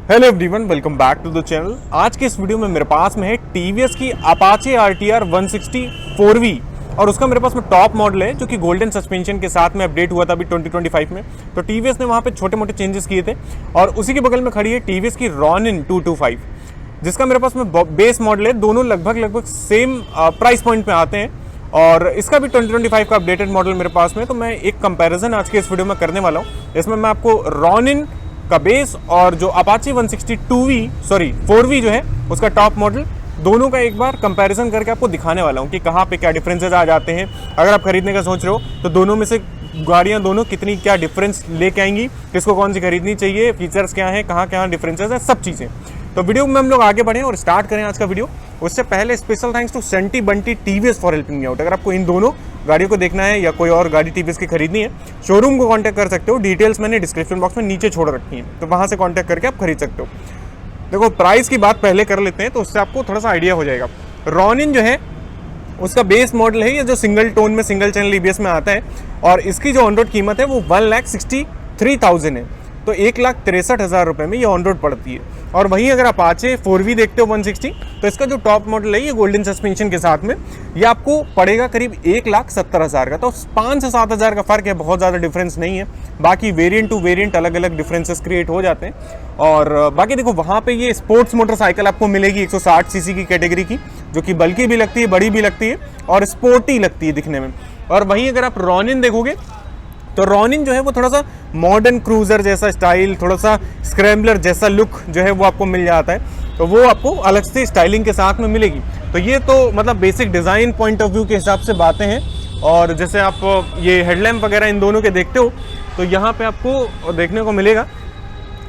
Hello everyone, welcome back to the channel. आज के इस वीडियो में मेरे पास में है टीवीएस की अपाचे RTR 160 4V और उसका मेरे पास में टॉप मॉडल है जो कि गोल्डन सस्पेंशन के साथ में अपडेट हुआ था अभी 2025 में। तो टीवीएस ने वहाँ पे छोटे मोटे चेंजेस किए थे और उसी के बगल में खड़ी है टीवीएस की रॉनिन 225 जिसका मेरे पास में बेस मॉडल है। दोनों लगभग सेम प्राइस पॉइंट पे आते हैं और इसका भी 2025 का अपडेटेड मॉडल मेरे पास में। तो मैं एक कंपैरिजन आज के इस वीडियो में करने वाला हूँ। इसमें मैं आपको रॉनिन का बेस और जो अपाचे 160 4V जो है उसका टॉप मॉडल, दोनों का एक बार कंपैरिजन करके आपको दिखाने वाला हूँ कि कहाँ पे क्या डिफरेंसेस आ जाते हैं। अगर आप खरीदने का सोच रहे हो तो दोनों में से गाड़ियाँ दोनों कितनी क्या डिफरेंस लेके आएंगी, किसको कौन सी खरीदनी चाहिए, फीचर्स क्या हैं, कहाँ क्या डिफरेंसेस है, सब चीज़ें। तो वीडियो में हम लोग आगे बढ़ें और स्टार्ट करें आज का वीडियो। उससे पहले स्पेशल थैंक्स टू सेंटी बंटी TVS for helping me out. अगर आपको इन दोनों गाड़ियों को देखना है या कोई और गाड़ी टीवीएस की खरीदनी है, शोरूम को कांटेक्ट कर सकते हो। डिटेल्स मैंने डिस्क्रिप्शन बॉक्स में नीचे छोड़ रखी है, तो वहाँ से कांटेक्ट करके आप खरीद सकते हो। देखो, प्राइस की बात पहले कर लेते हैं तो उससे आपको थोड़ा सा आइडिया हो जाएगा। रॉनिन जो है उसका बेस मॉडल है, ये जो सिंगल टोन में सिंगल चैनल EBS में आता है और इसकी जो ऑन रोड कीमत है वो 1,63,000 है। तो 1,63,000 रुपये में ये ऑन रोड पड़ती है। और वहीं अगर आप अपाचे 4V देखते हो 160, तो इसका जो टॉप मॉडल है ये गोल्डन सस्पेंशन के साथ में ये आपको पड़ेगा करीब 1,70,000 का। तो 5 से 7,000 का फ़र्क है, बहुत ज़्यादा डिफरेंस नहीं है। बाकी वेरिएंट टू वेरिएंट अलग अलग डिफरेंसेस क्रिएट हो जाते हैं। और बाकी देखो, वहाँ पे ये स्पोर्ट्स मोटरसाइकिल आपको मिलेगी 160 सीसी की कैटेगरी की, जो कि बल्कि भी लगती है, बड़ी भी लगती है और स्पोर्टी लगती है दिखने में। और वहीं अगर आप रॉनिन देखोगे तो रॉनिन जो है वो थोड़ा सा मॉडर्न क्रूजर जैसा स्टाइल, थोड़ा सा स्क्रैम्बलर जैसा लुक जो है वो आपको मिल जाता है। तो वो आपको अलग से स्टाइलिंग के साथ में मिलेगी। तो ये तो मतलब basic design point of view के हिसाब से बातें हैं। और जैसे आप ये हेडलैम्प वगैरह इन दोनों के देखते हो तो यहाँ पे आपको देखने को मिलेगा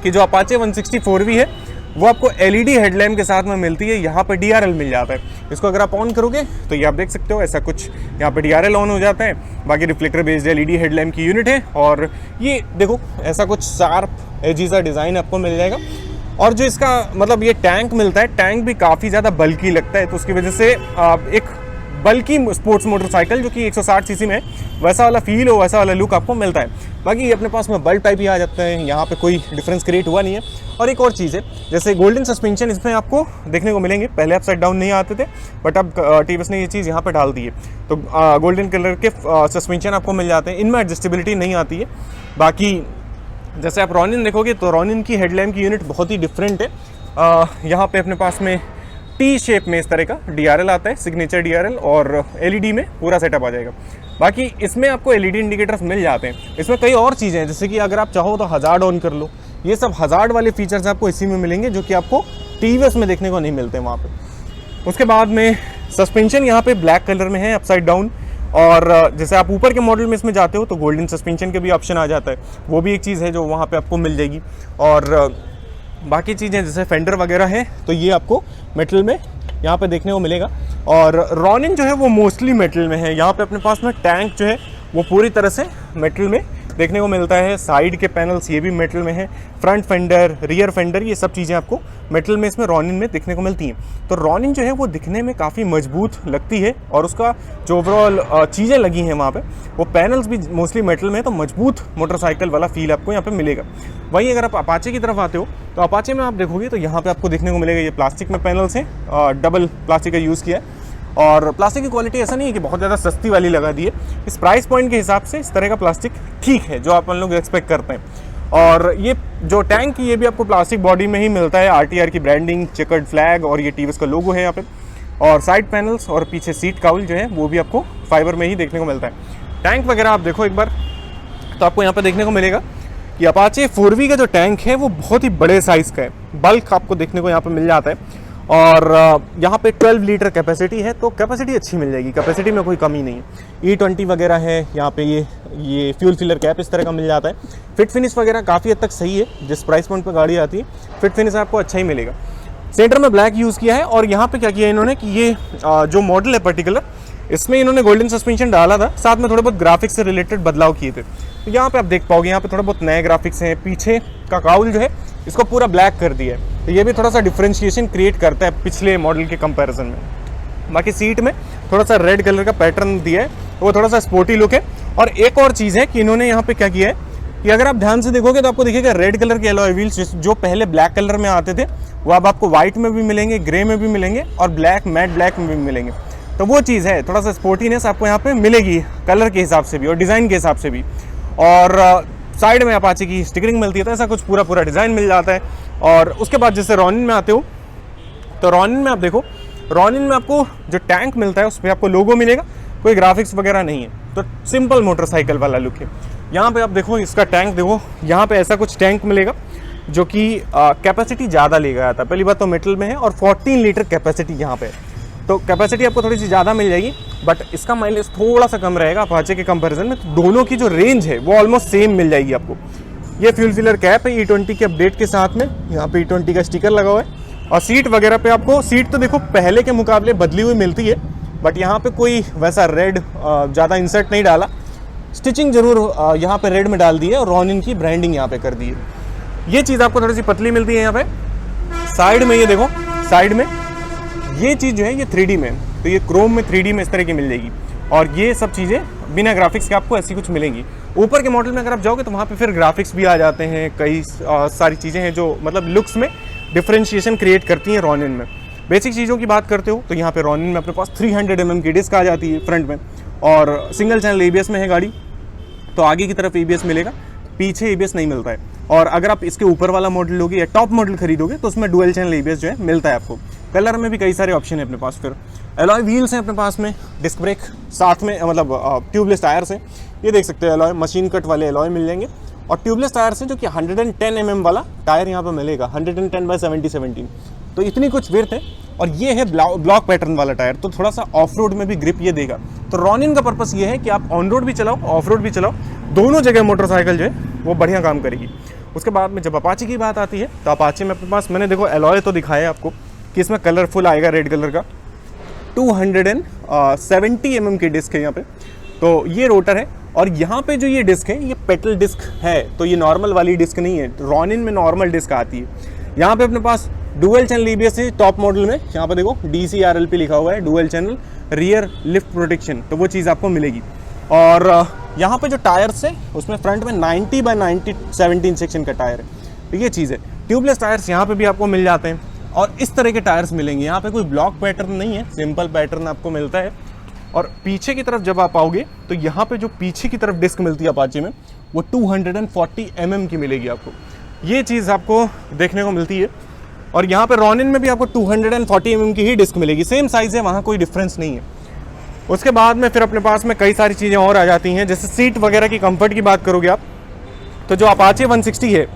कि जो अपाचे 160 4V है वो आपको LED हेडलैम्प के साथ में मिलती है। यहाँ पे DRL मिल जाता है। इसको अगर आप ऑन करोगे तो ये आप देख सकते हो, ऐसा कुछ यहाँ पे DRL ऑन हो जाता है। बाकी रिफ्लेक्टर बेस्ड LED हेडलैम्प की यूनिट है और ये देखो ऐसा कुछ शार्प एजी सा डिज़ाइन आपको मिल जाएगा। और जो इसका मतलब ये टैंक मिलता है, टैंक भी काफ़ी ज़्यादा बल्की लगता है। तो उसकी वजह से एक बल्कि स्पोर्ट्स मोटरसाइकिल जो कि 160 सीसी में वैसा वाला फील हो, वैसा वाला लुक आपको मिलता है। बाकी अपने पास में बल्ब टाइप ही आ जाते हैं, यहाँ पे कोई डिफरेंस क्रिएट हुआ नहीं है। और एक और चीज़ है, जैसे गोल्डन सस्पेंशन इसमें आपको देखने को मिलेंगे। पहले अपसाइड डाउन नहीं आते थे, बट अब टीवीएस ने ये चीज़ यहाँ पे डाल दी है। तो गोल्डन कलर के सस्पेंशन आपको मिल जाते हैं। इनमें एडजस्टेबिलिटी नहीं आती है। बाकी जैसे आप रॉनिन देखोगे तो रॉनिन की हेडलैम्प की यूनिट बहुत ही डिफरेंट है। यहाँ पे अपने पास में T शेप में इस तरह का DRL आता है, सिग्नेचर DRL, और LED में पूरा सेटअप आ जाएगा। बाकी इसमें आपको LED इंडिकेटर्स मिल जाते हैं। इसमें कई और चीज़ें हैं, जैसे कि अगर आप चाहो तो हज़ार्ड ऑन कर लो। ये सब हज़ार्ड वाले फीचर्स आपको इसी में मिलेंगे जो कि आपको टीवीएस में देखने को नहीं मिलते वहाँ पे। उसके बाद में सस्पेंशन यहाँ पे ब्लैक कलर में है, अपसाइड डाउन। और जैसे आप ऊपर के मॉडल में इसमें जाते हो तो गोल्डन सस्पेंशन के भी ऑप्शन आ जाता है। वो भी एक चीज़ है जो वहाँ पर आपको मिल जाएगी। और बाकी चीज़ें जैसे फेंडर वगैरह है तो ये आपको मेटल में यहाँ पे देखने को मिलेगा। और रॉनिन जो है वो मोस्टली मेटल में है। यहाँ पे अपने पास में टैंक जो है वो पूरी तरह से मेटल में देखने को मिलता है। साइड के पैनल्स ये भी मेटल में है। फ्रंट फेंडर, रियर फेंडर, ये सब चीज़ें आपको मेटल में इसमें रॉनिन में देखने को मिलती हैं। तो रॉनिन जो है वो दिखने में काफ़ी मजबूत लगती है और उसका जो ओवरऑल चीज़ें लगी हैं वहाँ पे, वो पैनल्स भी मोस्टली मेटल में है। तो मजबूत मोटरसाइकिल वाला फील आपको यहाँ पे मिलेगा। वहीं अगर आप अपाचे की तरफ आते हो तो अपाचे में आप देखोगे तो यहाँ पे आपको देखने को मिलेगा ये प्लास्टिक में पैनल्स हैं, डबल प्लास्टिक का यूज़ किया है। और प्लास्टिक की क्वालिटी ऐसा नहीं है कि बहुत ज़्यादा सस्ती वाली लगा दी है। इस प्राइस पॉइंट के हिसाब से इस तरह का प्लास्टिक ठीक है जो आप लोग एक्सपेक्ट करते हैं। और ये जो टैंक ये भी आपको प्लास्टिक बॉडी में ही मिलता है। RTR की ब्रांडिंग, चेकर्ड फ्लैग और ये टीवीएस का लोगो है यहाँ पे। और साइड पैनल्स और पीछे सीट काउल जो है वो भी आपको फाइबर में ही देखने को मिलता है। टैंक वगैरह आप देखो एक बार तो आपको यहाँ पर देखने को मिलेगा कि अपाचे 4V का जो टैंक है वो बहुत ही बड़े साइज़ का है। बल्क आपको देखने को यहाँ पर मिल जाता है। और यहाँ पे 12 लीटर कैपेसिटी है, तो कैपेसिटी अच्छी मिल जाएगी। कैपेसिटी में कोई कमी नहीं है। E20 वगैरह है यहाँ पे। ये फ्यूल फिलर कैप इस तरह का मिल जाता है। फिट फिनिश वगैरह काफ़ी हद तक सही है। जिस प्राइस पॉइंट पे गाड़ी आती है फिट फिनिश आपको अच्छा ही मिलेगा। सेंटर में ब्लैक यूज़ किया है। और यहाँ पे क्या किया इन्होंने कि ये जो मॉडल है पर्टिकुलर, इसमें इन्होंने गोल्डन सस्पेंशन डाला था, साथ में थोड़े बहुत ग्राफिक्स से रिलेटेड बदलाव किए थे। तो यहाँ पे आप देख पाओगे यहाँ पे थोड़े बहुत नए ग्राफिक्स हैं। पीछे का काउल जो है इसको पूरा ब्लैक कर दिया है। तो ये भी थोड़ा सा डिफरेंशिएशन क्रिएट करता है पिछले मॉडल के कंपैरिजन में। बाकी सीट में थोड़ा सा रेड कलर का पैटर्न दिया है, तो वो थोड़ा सा स्पोर्टी लुक है। और एक और चीज़ है कि इन्होंने यहाँ पे क्या किया है कि अगर आप ध्यान से देखोगे तो आपको दिखेगा रेड कलर के एलॉय व्हील्स जो पहले ब्लैक कलर में आते थे वो अब आपको व्हाइट में भी मिलेंगे, ग्रे में भी मिलेंगे और ब्लैक मैट ब्लैक में भी मिलेंगे। तो वो चीज़ है, थोड़ा सा स्पोर्टीनेस आपको यहाँ पे मिलेगी कलर के हिसाब से भी और डिज़ाइन के हिसाब से भी। और साइड में अपाचे की स्टिकरिंग मिलती है, तो ऐसा कुछ पूरा डिज़ाइन मिल जाता है। और उसके बाद जैसे रॉनिन में आते हो तो रॉनिन में आप देखो, रॉनिन में आपको जो टैंक मिलता है उस पर आपको लोगो मिलेगा, कोई ग्राफिक्स वगैरह नहीं है, तो सिंपल मोटरसाइकिल वाला लुक है। यहाँ पे आप देखो इसका टैंक देखो, यहाँ पे ऐसा कुछ टैंक मिलेगा जो कि कैपेसिटी ज़्यादा लेगा आता है। पहली बात तो मेटल में है और 14 लीटर कैपेसिटी यहाँ पे, तो कैपेसिटी आपको थोड़ी सी ज़्यादा मिल जाएगी, बट इसका माइलेज थोड़ा सा कम रहेगा अपाचे के कंपैरिजन में। तो दोनों की जो रेंज है वो ऑलमोस्ट सेम मिल जाएगी आपको। ये फ्यूल फिलर कैप है E20 के अपडेट के साथ में, यहाँ पे E20 का स्टिकर लगा हुआ है। और सीट वगैरह पे आपको, सीट तो देखो पहले के मुकाबले बदली हुई मिलती है, बट यहाँ पे कोई वैसा रेड ज़्यादा इंसर्ट नहीं डाला, स्टिचिंग जरूर यहाँ पे रेड में डाल दी है और रॉनिन की ब्रांडिंग यहाँ पे कर दी है। ये चीज़ आपको थोड़ी सी पतली मिलती है यहाँ पे। साइड में ये देखो, साइड में ये चीज़ जो है ये 3D में, तो ये क्रोम में 3D में इस तरह की मिल जाएगी। और ये सब चीज़ें बिना ग्राफिक्स के आपको ऐसी कुछ मिलेंगी। ऊपर के मॉडल में अगर आप जाओगे तो वहाँ पे फिर ग्राफिक्स भी आ जाते हैं, कई सारी चीज़ें हैं जो मतलब लुक्स में डिफरेंशिएशन क्रिएट करती हैं रॉनिन में। बेसिक चीज़ों की बात करते हो तो यहाँ पे रॉनिन में अपने पास 300 mm की डिस्क आ जाती है फ्रंट में, और सिंगल चैनल ABS में है गाड़ी, तो आगे की तरफ ABS मिलेगा, पीछे ABS नहीं मिलता है। और अगर आप इसके ऊपर वाला मॉडल लोगे या टॉप मॉडल खरीदोगे तो उसमें डुअल चैनल ABS जो है मिलता है आपको। कलर में भी कई सारे ऑप्शन है अपने पास। फिर एलॉय व्हील्स हैं अपने पास में, डिस्क ब्रेक साथ में, मतलब ट्यूबलेस टायर्स हैं, ये देख सकते हो एलॉय, मशीन कट वाले एलॉय मिल जाएंगे। और ट्यूबलेस टायर्स हैं जो कि 110 mm वाला टायर यहाँ पे मिलेगा, 110/70-17, तो इतनी कुछ विड्थ है। और ये है ब्लॉक पैटर्न वाला टायर, तो थोड़ा सा ऑफ रोड में भी ग्रिप ये देगा। तो रॉनिन का पर्पस ये है कि आप ऑन रोड भी चलाओ, ऑफ रोड भी चलाओ, दोनों जगह मोटरसाइकिल जो है वो बढ़िया काम करेगी। उसके बाद में जब अपाचे की बात आती है तो अपाचे में अपने पास, मैंने देखो एलॉय तो दिखाया आपको कि इसमें कलरफुल आएगा रेड कलर का, 270 mm की डिस्क है यहाँ पे, तो ये रोटर है। और यहाँ पे जो ये डिस्क है ये पेटल डिस्क है, तो ये नॉर्मल वाली डिस्क नहीं है, रॉनिन में नॉर्मल डिस्क आती है। यहाँ पे अपने पास डुअल चैनल ABS है टॉप मॉडल में, यहाँ पे देखो DCRLP लिखा हुआ है, dual channel rear lift protection, तो वो चीज़ आपको मिलेगी। और यहाँ पे जो टायर्स है उसमें फ्रंट में 90/90 17 सेक्शन का टायर है, तो ये चीज़ है। ट्यूबलेस टायर्स यहाँ पे भी आपको मिल जाते हैं और इस तरह के टायर्स मिलेंगे। यहाँ पे कोई ब्लॉक पैटर्न नहीं है, सिंपल पैटर्न आपको मिलता है। और पीछे की तरफ जब आप आओगे तो यहाँ पे जो पीछे की तरफ डिस्क मिलती है अपाचे में वो 240 mm की मिलेगी आपको, ये चीज़ आपको देखने को मिलती है। और यहाँ पे रॉनिन में भी आपको 240 mm की ही डिस्क मिलेगी, सेम साइज़ है, वहाँ कोई डिफरेंस नहीं है। उसके बाद में फिर अपने पास में कई सारी चीज़ें और आ जाती हैं, जैसे सीट वगैरह की कंफर्ट की बात करोगे आप तो जो अपाचे 160 है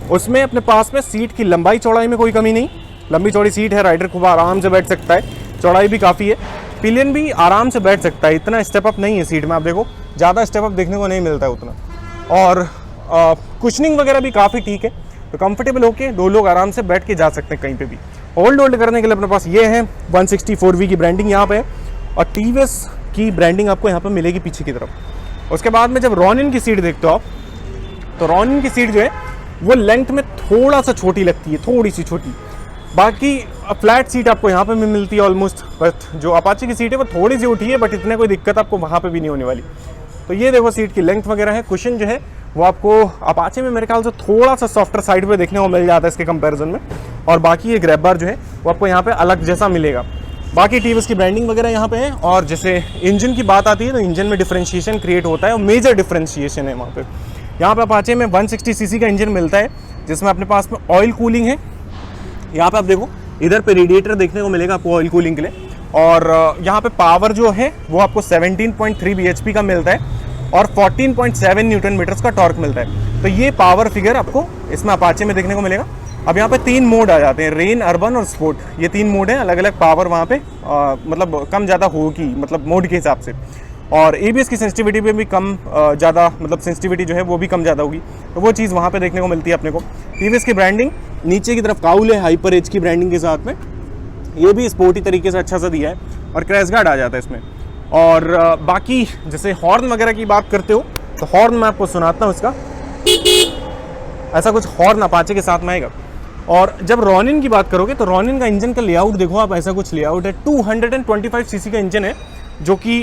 उसमें अपने पास में सीट की लंबाई चौड़ाई में कोई कमी नहीं, लंबी चौड़ी सीट है, राइडर खूब आराम से बैठ सकता है, चौड़ाई भी काफ़ी है, पिलियन भी आराम से बैठ सकता है, इतना स्टेप अप नहीं है सीट में, आप देखो ज़्यादा स्टेप अप देखने को नहीं मिलता है उतना। और कुशनिंग वगैरह भी काफ़ी ठीक है, तो कंफर्टेबल होके दो लोग आराम से बैठ के जा सकते हैं कहीं पे भी। होल्ड करने के लिए अपने पास ये है 164V की ब्रांडिंग यहाँ पे है, और TVS की ब्रांडिंग आपको यहाँ पे मिलेगी पीछे की तरफ। उसके बाद में जब रॉनिन की सीट देखते हो आप, तो रॉनिन की सीट जो है वो लेंथ में थोड़ा सा छोटी लगती है, थोड़ी सी छोटी, बाकी फ्लैट सीट आपको यहाँ पे भी मिलती है ऑलमोस्ट। बट जो अपाचे की सीट है वो थोड़ी सी उठी है, बट इतने कोई दिक्कत आपको वहाँ पे भी नहीं होने वाली। तो ये देखो सीट की लेंथ वगैरह है। कुशन जो है वो आपको अपाचे में मेरे ख्याल से थोड़ा सा सॉफ्टर साइड पे देखने को मिल जाता है इसके कंपैरिजन में, और बाकी ये ग्रैब बार जो है वो आपको यहाँ पे अलग जैसा मिलेगा। बाकी TVS की ब्रांडिंग वगैरह यहाँ पे है। और जैसे इंजन की बात आती है तो इंजन में डिफरेंशिएशन क्रिएट होता है, और मेजर डिफरेंशिएशन है वहाँ पे। यहाँ पे अपाचे में 160cc का इंजन मिलता है, जिसमें अपने पास में ऑयल कूलिंग है। यहाँ पे आप देखो इधर पे रेडिएटर देखने को मिलेगा आपको ऑयल कूलिंग के लिए, और यहाँ पे पावर जो है वो आपको 17.3 bhp का मिलता है और 14.7 न्यूटन मीटर्स का टॉर्क मिलता है। तो ये पावर फिगर आपको इसमें अपाचे में देखने को मिलेगा। अब यहाँ पे 3 मोड आ जाते हैं, रेन, अर्बन और स्पोर्ट, ये 3 मोड हैं। अलग अलग पावर वहाँ पे मतलब कम ज़्यादा होगी, मतलब मोड के हिसाब से। और ABS की सेंसिटिविटी पे भी कम ज़्यादा, मतलब सेंसिटिविटी जो है वो भी कम ज़्यादा होगी, तो वो चीज़ वहाँ पे देखने को मिलती है अपने को। TVS की ब्रांडिंग नीचे की तरफ काउल है हाइपर एज की ब्रांडिंग के साथ में, ये भी स्पोर्टी तरीके से अच्छा सा दिया है, और क्रैश गार्ड आ जाता है इसमें। और बाकी जैसे हॉर्न वगैरह की बात करते हो तो हॉर्न मैं आपको सुनाता हूँ इसका, ऐसा कुछ हॉर्न अपाचे के साथ में आएगा। और जब रॉनिन की बात करोगे तो रॉनिन का इंजन का लेआउट देखो आप, ऐसा कुछ लेआउट है। 225cc का इंजन है, जो कि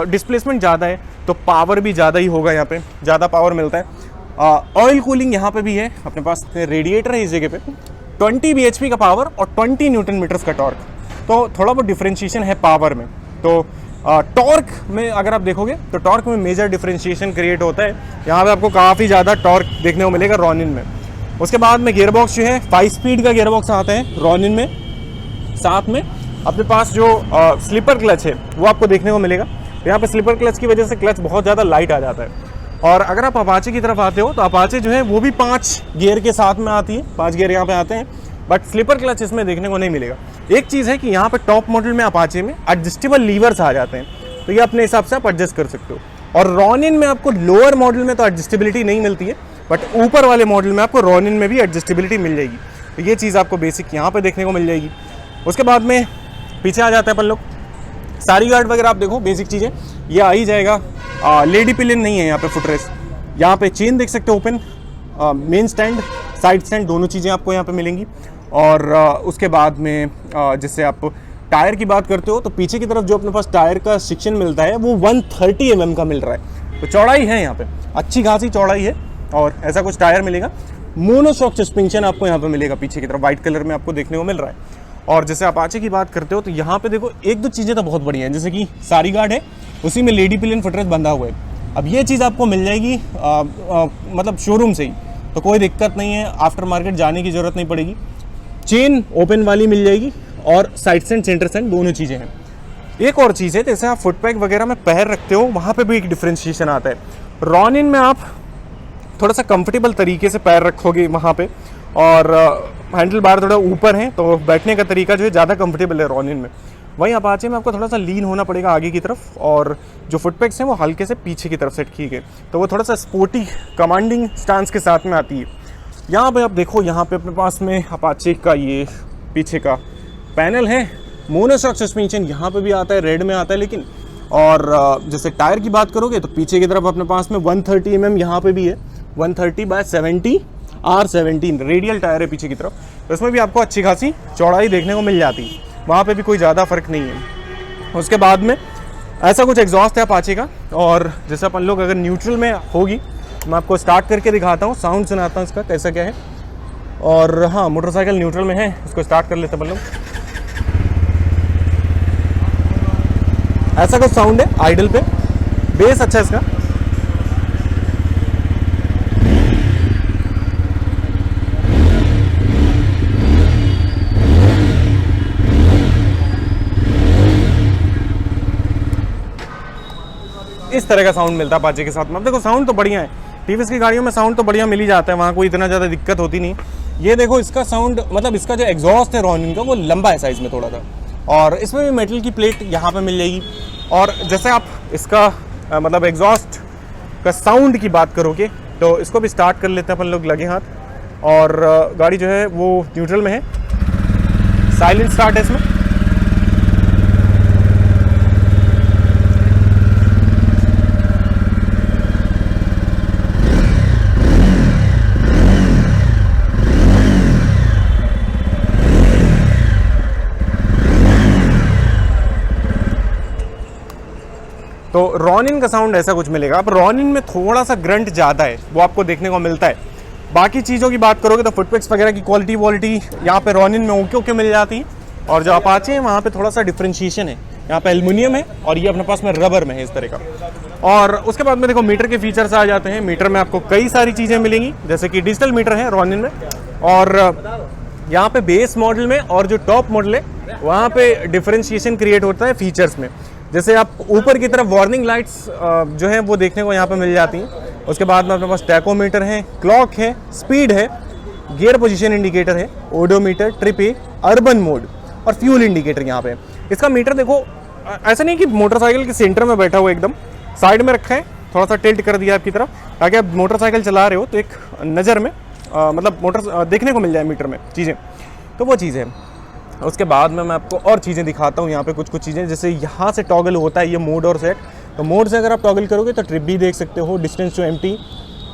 डिस्प्लेसमेंट ज़्यादा है, तो पावर भी ज़्यादा ही होगा, यहाँ पे ज़्यादा पावर मिलता है। ऑयल कूलिंग यहाँ पे भी है, अपने पास रेडिएटर है इस जगह पे, 20 bhp का पावर और 20 न्यूटन मीटर्स का टॉर्क। तो थोड़ा बहुत डिफरेंशिएशन है पावर में। तो टॉर्क में अगर आप देखोगे तो टॉर्क में मेजर डिफरेंशिएशन क्रिएट होता है, यहाँ पे आपको काफ़ी ज़्यादा टॉर्क देखने को मिलेगा रॉनिन में। उसके बाद में गियरबॉक्स जो है 5 स्पीड का गियरबॉक्स आता है रॉनिन में, साथ में अपने पास जो स्लीपर क्लच है वो आपको देखने को मिलेगा। यहाँ पे स्लीपर क्लच की वजह से क्लच बहुत ज़्यादा लाइट आ जाता है। और अगर आप अपाचे की तरफ आते हो तो अपाचे जो है वो भी 5 गियर के साथ में आती है, 5 गियर यहाँ पे आते हैं, बट स्लीपर क्लच इसमें देखने को नहीं मिलेगा। एक चीज़ है कि यहाँ पे टॉप मॉडल में अपाचे में एडजस्टेबल लीवर्स आ जाते हैं, तो ये अपने हिसाब से आप एडजस्ट कर सकते हो। और रॉनिन में आपको लोअर मॉडल में तो एडजस्टेबिलिटी नहीं मिलती है, बट ऊपर वाले मॉडल में आपको रॉनिन में भी एडजस्टेबिलिटी मिल जाएगी। तो ये चीज़ आपको बेसिक यहाँ पे देखने को मिल जाएगी। उसके बाद में पीछे आ जाते हैं अपन लोग, सारी गार्ड वगैरह आप देखो बेसिक चीज़ें ये आ ही जाएगा। लेडी पिलियन नहीं है यहाँ पे, फुटरेस्ट, यहाँ पे चेन देख सकते हो open, main stand, side stand, दोनों चीज़ें आपको यहाँ पे मिलेंगी। और उसके बाद में जैसे आप टायर की बात करते हो तो पीछे की तरफ जो अपने पास टायर का सेक्शन मिलता है वो 130 mm का मिल रहा है, तो चौड़ाई है यहाँ पे, अच्छी खासी चौड़ाई है। और ऐसा कुछ टायर मिलेगा। मोनोशॉक सस्पेंशन आपको यहाँ पे मिलेगा पीछे की तरफ, वाइट कलर में आपको देखने को मिल रहा है। और जैसे अपाचे की बात करते हो तो यहाँ पे देखो एक दो चीज़ें तो बहुत बढ़िया हैं, जैसे कि सारी गार्ड है, उसी में लेडी पिलियन फुटरेस्ट बंधा हुआ है। अब ये चीज़ आपको मिल जाएगी मतलब शोरूम से ही, तो कोई दिक्कत नहीं है, आफ्टर मार्केट जाने की ज़रूरत नहीं पड़ेगी। चेन ओपन वाली मिल जाएगी और साइड स्टैंड सेंटर स्टैंड दोनों चीज़ें हैं। एक और चीज़ है, जैसे आप फुट पैक वगैरह में पैर रखते हो वहाँ पे भी एक डिफ्रेंशिएशन आता है। रॉनिन में आप थोड़ा सा कंफर्टेबल तरीके से पैर रखोगे वहाँ पे, और हैंडल बार थोड़ा ऊपर है तो बैठने का तरीका जो है ज़्यादा कंफर्टेबल है रॉनिन में। वहीं अपाचे में आपको थोड़ा सा लीन होना पड़ेगा आगे की तरफ, और जो फुट पैक्स हैं वो हल्के से पीछे की तरफ सेट किए गए, तो वो थोड़ा सा स्पोर्टी कमांडिंग स्टांस के साथ में आती है। यहाँ पे आप देखो, यहाँ पे अपने पास में अपाचे का ये पीछे का पैनल है, मोनोशॉक सस्पेंशन यहाँ पे भी आता है, रेड में आता है लेकिन। और जैसे टायर की बात करोगे तो पीछे की तरफ अपने पास में 130 mm यहाँ पे भी है, 130/70 R17 रेडियल टायर है पीछे की तरफ, तो इसमें भी आपको अच्छी खासी चौड़ाई देखने को मिल जाती है, वहाँ पे भी कोई ज़्यादा फर्क नहीं है। उसके बाद में ऐसा कुछ एग्जॉस्ट है अपाचे का। और जैसे अपन लोग अगर न्यूट्रल में होगी, मैं आपको स्टार्ट करके दिखाता हूँ, साउंड सुनाता हूँ इसका कैसा क्या है। और हाँ, मोटरसाइकिल न्यूट्रल में है, इसको स्टार्ट कर लेते हैं अपन लोग। ऐसा कुछ साउंड है आइडल पे, बेस अच्छा है इसका। इस तरह का साउंड मिलता है अपाचे के साथ में। अब देखो साउंड तो बढ़िया है, टीवीएस की गाड़ियों में साउंड तो बढ़िया मिल ही जाता है, वहाँ कोई इतना ज़्यादा दिक्कत होती नहीं। ये देखो इसका साउंड, मतलब इसका जो एग्जॉस्ट है रॉनिन का वो लंबा है साइज़ में थोड़ा सा, और इसमें भी मेटल की प्लेट यहाँ पे मिल जाएगी। और जैसे आप इसका मतलब एग्जॉस्ट का साउंड की बात करोगे तो इसको भी स्टार्ट कर लेते हैं अपन लोग लगे हाथ, और गाड़ी जो है वो न्यूट्रल में है, साइलेंट स्टार्ट है इसमें। तो रॉनिन का साउंड ऐसा कुछ मिलेगा। अब रॉनिन में थोड़ा सा ग्रंट ज़्यादा है, वो आपको देखने को मिलता है। बाकी चीज़ों की बात करोगे तो फुटपैक्स वगैरह की क्वालिटी यहाँ पे रॉनिन में ओके मिल जाती है। और जो अपाचे हैं वहाँ पे थोड़ा सा डिफ्रेंशिएशन है, यहाँ पे एल्युमिनियम है और ये अपने पास में रबर में है इस तरह का। और उसके बाद में देखो मीटर के फीचर्स आ जाते हैं। मीटर में आपको कई सारी चीज़ें मिलेंगी, जैसे कि डिजिटल मीटर है रॉनिन में, और यहाँ पे बेस मॉडल में और जो टॉप मॉडल है वहाँ पे डिफ्रेंशिएशन क्रिएट होता है फीचर्स में। जैसे आप ऊपर की तरफ वार्निंग लाइट्स जो हैं वो देखने को यहाँ पे मिल जाती हैं। उसके बाद में अपने पास टैकोमीटर है, क्लॉक है, स्पीड है, गियर पोजीशन इंडिकेटर है, ओडोमीटर, ट्रिप ए, अर्बन मोड और फ्यूल इंडिकेटर यहाँ पे। इसका मीटर देखो ऐसा नहीं कि मोटरसाइकिल के सेंटर में बैठा हुआ, एकदम साइड में रखा है, थोड़ा सा टिल्ट कर दिया आपकी तरफ, ताकि आप मोटरसाइकिल चला रहे हो तो एक नज़र में मतलब मोटर देखने को मिल जाए मीटर में चीज़ें, तो वो चीज़ है। उसके बाद में मैं आपको और चीज़ें दिखाता हूँ यहाँ पे कुछ चीज़ें, जैसे यहाँ से टॉगल होता है ये मोड और सेट। तो मोड से अगर आप टॉगल करोगे तो ट्रिप भी देख सकते हो, डिस्टेंस टू एम्प्टी,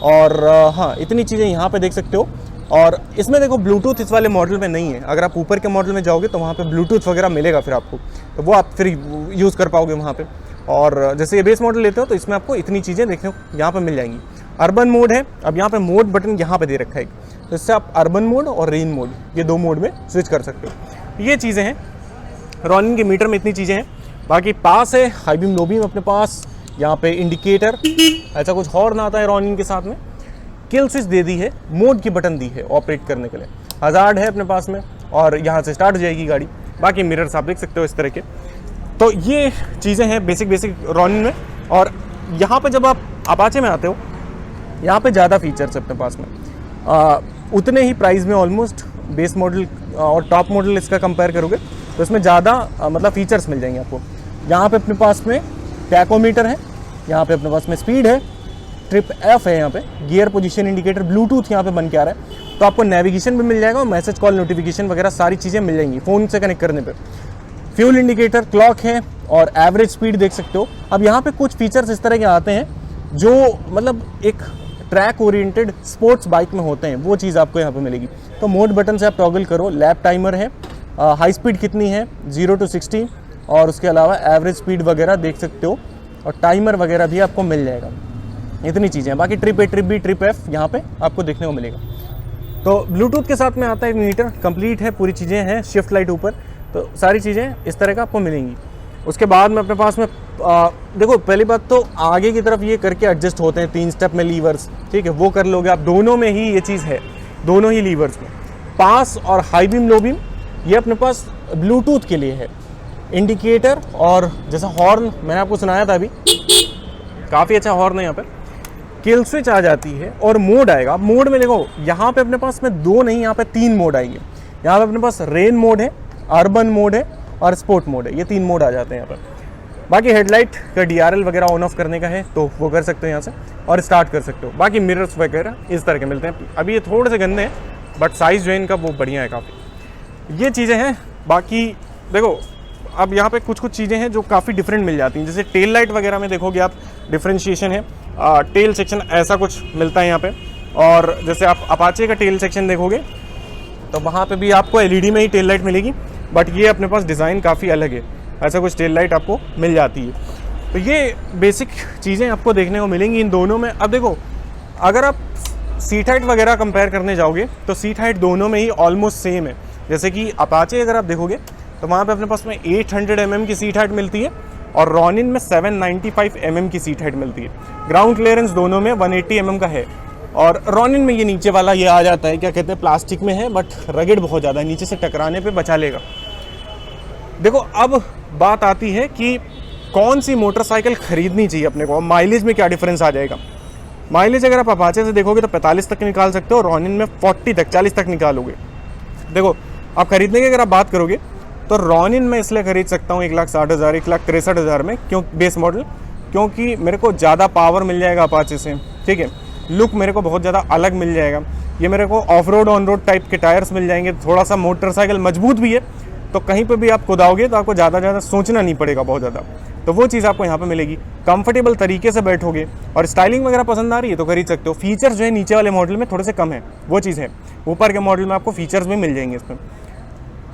और हाँ इतनी चीज़ें यहाँ पे देख सकते हो। और इसमें देखो ब्लूटूथ इस वाले मॉडल में नहीं है, अगर आप ऊपर के मॉडल में जाओगे तो वहाँ पे ब्लूटूथ वगैरह मिलेगा फिर आपको, तो वो आप फिर यूज़ कर पाओगे वहाँ पे। और जैसे ये बेस मॉडल लेते हो तो इसमें आपको इतनी चीज़ें देखने को यहाँ पर मिल जाएंगी। अर्बन मोड है। अब यहाँ पे मोड बटन यहाँ पे दे रखा है, तो इससे आप अर्बन मोड और रेन मोड ये 2 मोड में स्विच कर सकते हो। ये चीज़ें हैं रॉनिन के मीटर में, इतनी चीज़ें हैं। बाकी पास है, हाई बीम लो बीम अपने पास, यहाँ पे इंडिकेटर, ऐसा कुछ हॉर्न आता है रॉनिन के साथ में। किल स्विच दे दी है, मोड की बटन दी है ऑपरेट करने के लिए। हजार्ड है अपने पास में और यहाँ से स्टार्ट हो जाएगी गाड़ी। बाकी मिरर्स आप देख सकते हो इस तरह के। तो ये चीज़ें हैं बेसिक रॉनिन में। और यहाँ पे जब आप अपाचे में आते हो, यहाँ पे ज़्यादा फीचर्स है अपने पास में, उतने ही प्राइस में ऑलमोस्ट बेस मॉडल और टॉप मॉडल इसका कंपेयर करोगे तो इसमें ज़्यादा मतलब फीचर्स मिल जाएंगे आपको। यहाँ पे अपने पास में टैकोमीटर है, यहाँ पे अपने पास में स्पीड है, ट्रिप एफ है, यहाँ पे गियर पोजीशन इंडिकेटर, ब्लूटूथ यहाँ पे बन के आ रहा है। तो आपको नेविगेशन भी मिल जाएगा और मैसेज कॉल नोटिफिकेशन वगैरह सारी चीज़ें मिल जाएंगी फ़ोन से कनेक्ट करने पे। फ्यूल इंडिकेटर, क्लॉक है और एवरेज स्पीड देख सकते हो। अब यहाँ पे कुछ फीचर्स इस तरह के आते हैं जो मतलब एक ट्रैक ओरिएंटेड स्पोर्ट्स बाइक में होते हैं, वो चीज़ आपको यहाँ पे मिलेगी। तो मोड बटन से आप टॉगल करो, लैप टाइमर है, हाई स्पीड कितनी है 0 to 60, और उसके अलावा एवरेज स्पीड वगैरह देख सकते हो, और टाइमर वगैरह भी आपको मिल जाएगा। इतनी चीज़ें हैं। बाकी trip A, trip B, trip F यहाँ पे आपको देखने को मिलेगा। तो ब्लूटूथ के साथ में आता है मीटर, कंप्लीट है, पूरी चीज़ें हैं, शिफ्ट लाइट ऊपर, तो सारी चीज़ें इस तरह का आपको मिलेंगी। उसके बाद में अपने पास में देखो, पहली बात तो आगे की तरफ ये करके एडजस्ट होते हैं 3 स्टेप में लीवर्स, ठीक है, वो कर लोगे आप। दोनों में ही ये चीज़ है, दोनों ही लीवर्स में। पास और हाई बीम लो बीम ये अपने पास ब्लूटूथ के लिए है। इंडिकेटर और जैसा हॉर्न मैंने आपको सुनाया था अभी, काफ़ी अच्छा हॉर्न है यहाँ पर। किल स्विच आ जाती है और मोड आएगा। अब मोड में देखो, यहाँ पे अपने पास में 2 नहीं, यहाँ पे 3 मोड आएंगे। यहाँ पे अपने पास रेन मोड है, अर्बन मोड है और स्पोर्ट मोड है, ये 3 मोड आ जाते हैं यहाँ पर। बाकी हेडलाइट का DRL वगैरह ऑन ऑफ करने का है तो वो कर सकते हो यहाँ से, और स्टार्ट कर सकते हो। बाकी मिरर्स वगैरह इस तरह के मिलते हैं। अभी ये थोड़े से गंदे हैं बट साइज़ जो है इनका वो बढ़िया है काफ़ी। ये चीज़ें हैं। बाकी देखो, अब यहाँ पे कुछ चीज़ें हैं जो काफ़ी डिफरेंट मिल जाती हैं। जैसे टेल लाइट वगैरह में देखोगे आप, डिफ्रेंशिएशन है, टेल सेक्शन ऐसा कुछ मिलता है यहाँ पे। और जैसे आप अपाचे का टेल सेक्शन देखोगे तो वहाँ पे भी आपको LED में ही टेल लाइट मिलेगी, बट ये अपने पास डिज़ाइन काफ़ी अलग है, ऐसा कुछ टेल लाइट आपको मिल जाती है। तो ये बेसिक चीज़ें आपको देखने को मिलेंगी इन दोनों में। अब देखो, अगर आप सीट हाइट वगैरह कंपेयर करने जाओगे तो सीट हाइट दोनों में ही ऑलमोस्ट सेम है। जैसे कि अपाचे अगर आप देखोगे तो वहाँ पे अपने पास में 800 mm की सीट हाइट मिलती है और रॉनिन में 795 mm की सीट हाइट मिलती है। ग्राउंड क्लियरेंस दोनों में 180 mm का है, और रॉनिन में ये नीचे वाला ये आ जाता है, क्या कहते हैं, प्लास्टिक में है, बट रगड़ बहुत ज़्यादा है, नीचे से टकराने पे बचा लेगा। देखो, अब बात आती है कि कौन सी मोटरसाइकिल खरीदनी चाहिए अपने को, माइलेज में क्या डिफरेंस आ जाएगा। माइलेज अगर आप अपाचे से देखोगे तो 45 तक निकाल सकते हो, रॉनिन में 40 तक 40 तक निकालोगे। देखो, आप खरीदने की अगर आप बात करोगे तो रॉनिन में इसलिए खरीद सकता हूँ 1,60,000 1,63,000 में, क्यों बेस मॉडल, क्योंकि मेरे को ज़्यादा पावर मिल जाएगा अपाचे से, ठीक है। लुक मेरे को बहुत ज़्यादा अलग मिल जाएगा। ये मेरे को of road on road type के टायर्स मिल जाएंगे, थोड़ा सा मोटरसाइकिल मजबूत भी है, तो कहीं पे भी आप कुदाओगे तो आपको ज़्यादा सोचना नहीं पड़ेगा बहुत ज़्यादा। तो वो चीज़ आपको यहाँ पे मिलेगी, कंफर्टेबल तरीके से बैठोगे, और स्टाइलिंग वगैरह पसंद आ रही है तो खरीद सकते हो। फीचर्स जो है नीचे वाले मॉडल में थोड़े से कम है, वो चीज़ है। ऊपर के मॉडल में आपको फीचर्स भी मिल जाएंगे इसमें।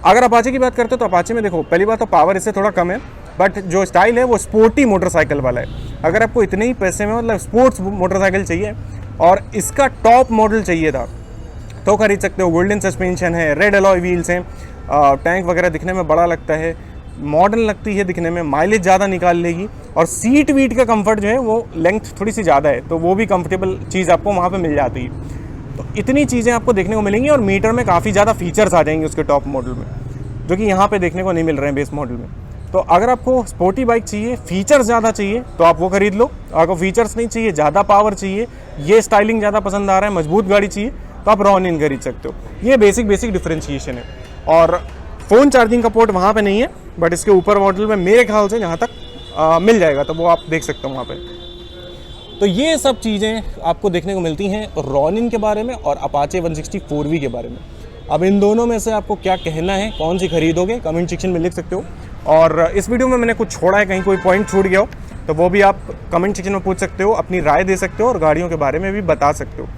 अगर अपाचे की बात करते हो तो अपाचे में देखो, पहली बात तो पावर इससे थोड़ा कम है, बट जो स्टाइल है वो स्पोर्टी मोटरसाइकिल वाला है। अगर आपको इतने ही पैसे में मतलब स्पोर्ट्स मोटरसाइकिल चाहिए और इसका टॉप मॉडल चाहिए था तो खरीद सकते हो। गोल्डन सस्पेंशन है, रेड अलॉय व्हील्स हैं, टैंक वगैरह दिखने में बड़ा लगता है, मॉडर्न लगती है दिखने में, माइलेज ज़्यादा निकाल लेगी, और सीट वीट का कंफर्ट जो है वो लेंथ थोड़ी सी ज़्यादा है, तो वो भी कंफर्टेबल चीज़ आपको वहाँ पे मिल जाती है। तो इतनी चीज़ें आपको देखने को मिलेंगी, और मीटर में काफ़ी ज़्यादा फीचर्स आ जाएंगे उसके टॉप मॉडल में, जो कि यहाँ पे देखने को नहीं मिल रहे हैं बेस मॉडल में। तो अगर आपको स्पोर्टी बाइक चाहिए, फीचर्स ज़्यादा चाहिए तो आप वो खरीद लो। आपको फीचर्स नहीं चाहिए, ज़्यादा पावर चाहिए, ये स्टाइलिंग ज़्यादा पसंद आ रहा है, मजबूत गाड़ी चाहिए, तो आप रॉनिन खरीद सकते हो। ये बेसिक डिफ्रेंशिएशन है। और फ़ोन चार्जिंग का पोर्ट वहाँ पे नहीं है, बट इसके ऊपर मॉडल में मेरे ख्याल से जहाँ तक मिल जाएगा, तो वो आप देख सकते हो वहाँ पे। तो ये सब चीज़ें आपको देखने को मिलती हैं रॉनिन के बारे में और अपाचे 160 4V के बारे में। अब इन दोनों में से आपको क्या कहना है, कौन सी खरीदोगे, कमेंट सेक्शन में लिख सकते हो। और इस वीडियो में मैंने कुछ छोड़ा है, कहीं कोई पॉइंट छूट गया हो तो वो भी आप कमेंट सेक्शन में पूछ सकते हो, अपनी राय दे सकते हो, और गाड़ियों के बारे में भी बता सकते हो।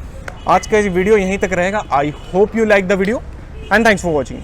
आज का ये वीडियो यहीं तक रहेगा। I hope you like the video and thanks for watching.